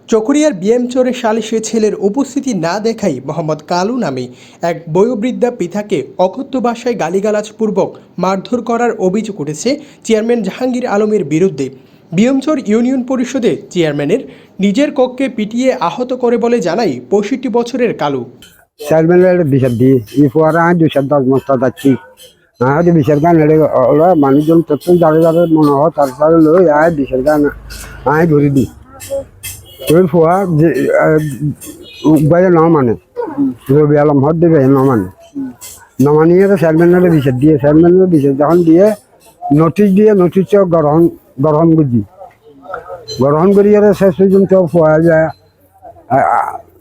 চকরিয়ার বিএমচরে সালিশে ছেলের উপস্থিতি না দেখাই মোহাম্মদ কালু নামে এক বয়োবৃদ্ধা পিতাকে অকথ্য ভাষায় গালিগালাজপূর্বক মারধর করার অভিযোগ উঠেছে চেয়ারম্যান জাহাঙ্গীর আলমের বিরুদ্ধে। বিএমচর ইউনিয়ন পরিষদে চেয়ারম্যানের নিজের কক্ষে পিটিয়ে আহত করে বলে জানায় ৬৫ বছরের কালু। চেয়ারম্যানের বিচার দিয়ে দুশো 10 মস্তা যাচ্ছি বিচার গান মানুষজন তথ্য যাবে যাবে মনে হয় তারপরে লই বিচার গান ঘুরে দিই তোর ফুয়া যে বাইরে ন মানে রবি আলম হদ দেবে ন মানে নমানিয়ে তো চেয়ারম্যানের বিচার দিয়ে চেয়ারম্যানের বিচার যখন দিয়ে নোটিশ গ্রহণ গ্রহণ করিয়ে শেষ পর্যন্ত ফুয়া যায়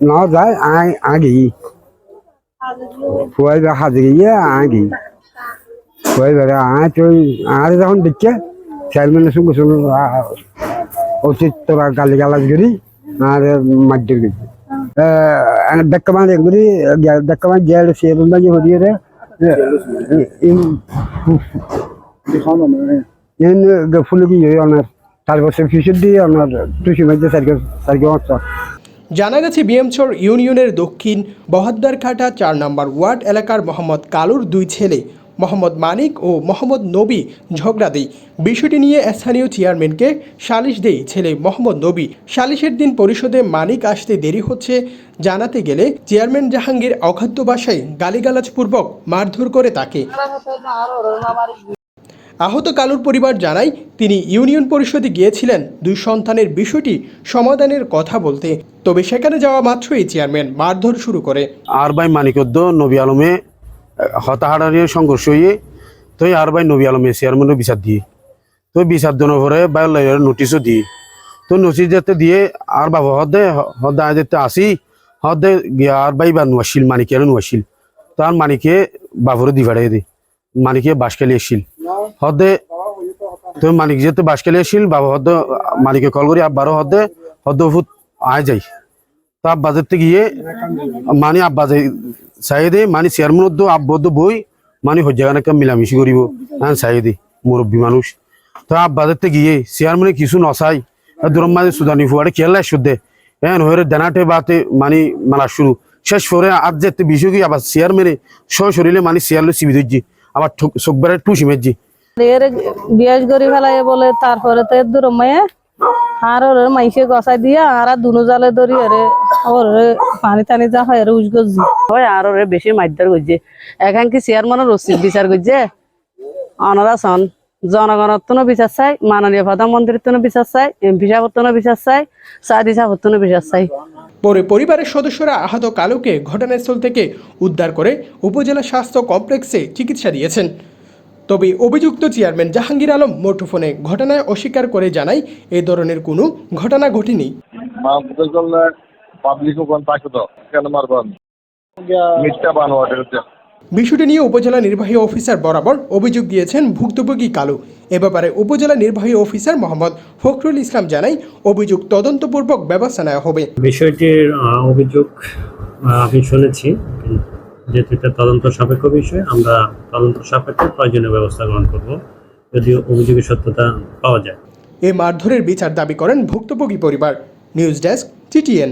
ন যায় আগে ফুয়াই হাজে গিয়ে আগে ফুয়াই বেড়ে আর যখন দেখছে চেয়ারম্যানের সঙ্গে সঙ্গে অতীত তোরা গালি গালাজ করি আর মারধর করছি দেখামান এগুলি দেখামান জেল সিএলজি হরিয়ে ফুলে কি অনার তারপর ফিসের দিয়ে আপনার টুসি মাঝে সার্কে জানা গেছে বিএমচর ইউনিয়নের দক্ষিণ বহদ্দারঘাটা ৪ নম্বর ওয়ার্ড এলাকার মোহাম্মদ কালুর দুই ছেলে মোহাম্মদ মানিক ও মোহাম্মদ নবী ঝগড়া দেয়। বিষয়টি নিয়ে স্থানীয় চেয়ারম্যানকে সালিশ দেয় ছেলে মোহাম্মদ নবী। সালিশের দিন পরিষদে মানিক আসতে দেরি হচ্ছে জানাতে গেলে চেয়ারম্যান জাহাঙ্গীর অখাদ্য ভাষায় গালিগালাজপূর্বক মারধর করে তাকে। আহত কালুর পরিবার জানায় তিনি ইউনিয়ন পরিষদে গিয়েছিলেন দুই সন্তানের বিষয়টি সমাধানের কথা বলতে, তবে সেখানে যাওয়া মাত্রই চেয়ারম্যান মারধর শুরু করে। আর ভাই মানিকদ্দ নবী আলমে হতাহাড়ার সংঘর্ষ হয়ে তো আর ভাই নবী আলমে চেয়ারম্যানের বিচার দিয়ে তো বিচার দেওয়ার পরে ভাই নোটিশও দিয়ে তো নোটিশ যেতে দিয়ে আর বাবা হদে যেতে আসি হদে গিয়া আর ভাই বা নোয়াশিল মানিকে নোয়াশিল তো আর মানিকে বাবরে দি ভাড়াই দিই মানিকে বাসকালি এসছিল হদে তো মানিক যেতে বাসকালি এসছিল বাবা হদ মানিকে কল করি আব্বারও হদে ফুট আয় যাই তো আব্বা যেতে গিয়ে মানে আব্বা যাই চাই দে মানে চেয়ারম্যান আব্বদ বই মানে হজ্জাগান একটা মিলামিশি করিব চাই দে মুরব্বী মানুষ তো আব্বা যেতে গিয়ে চেয়ারম্যানে কিছু নচাই দূরম মানে সুদানি ফুয়ারে খেয়াল শুদ্ধে হ্যাঁ হয়ে দেনাটে বাতে মানে মালা শুরু শেষ করে আজ যেতে বিষয় কি আবার চেয়ারম্যানে শরীরে মানে চেয়ারলে চিবি ধরছি আবার চোখবারে টুসি মেরছি বিয়াস করি ফেলাই বলে তারপরে তো দূরম মায়ে আর ওর মাইসে গসাই দিয়ে আর দুনো জালে ধরি ওর পানি টানি যা হয় উস গজি হয় আর ওরে বেশি মারধর করছে এখন কি চেয়ারম্যানের রসিদ বিচার করছে অনারা সন জনগণের তো বিচার চাই, মাননীয় প্রধানমন্ত্রীর তো বিচার চাই, এমপি সাহেবের তো বিচার চাই, সাদি সাহেবের তো বিচার চাই। পরে পরিবারের সদস্যরা আহত কালুকে ঘটনাস্থল থেকে উদ্ধার করে উপজেলা স্বাস্থ্য কমপ্লেক্সে চিকিৎসা দিয়েছেন। তবে অভিযুক্ত চেয়ারম্যান জাহাঙ্গীর আলম মুঠোফোনে ঘটনায় অস্বীকার করে জানায় এ ধরনের কোনো ঘটনা ঘটেনি। বিষয়টি নিয়ে উপজেলা নির্বাহী অফিসার বরাবর অভিযোগ দিয়েছেন ভুক্তভোগী কালু। এ ব্যাপারে উপজেলা নির্বাহী অফিসার মোহাম্মদ ফখরুল ইসলাম জানাই অভিযোগ তদন্তপূর্বক ব্যবস্থা নেওয়া হবে। বিষয়টির অভিযোগ আমি শুনেছি, যেহেতু এটা তদন্ত সাপেক্ষ বিষয়, আমরা তদন্ত সাপেক্ষে প্রয়োজনীয় ব্যবস্থা গ্রহণ করব যদি অভিযোগের সত্যতা পাওয়া যায়। এ মারধরের বিচার দাবি করেন ভুক্তভোগী পরিবার। News desk, TTN।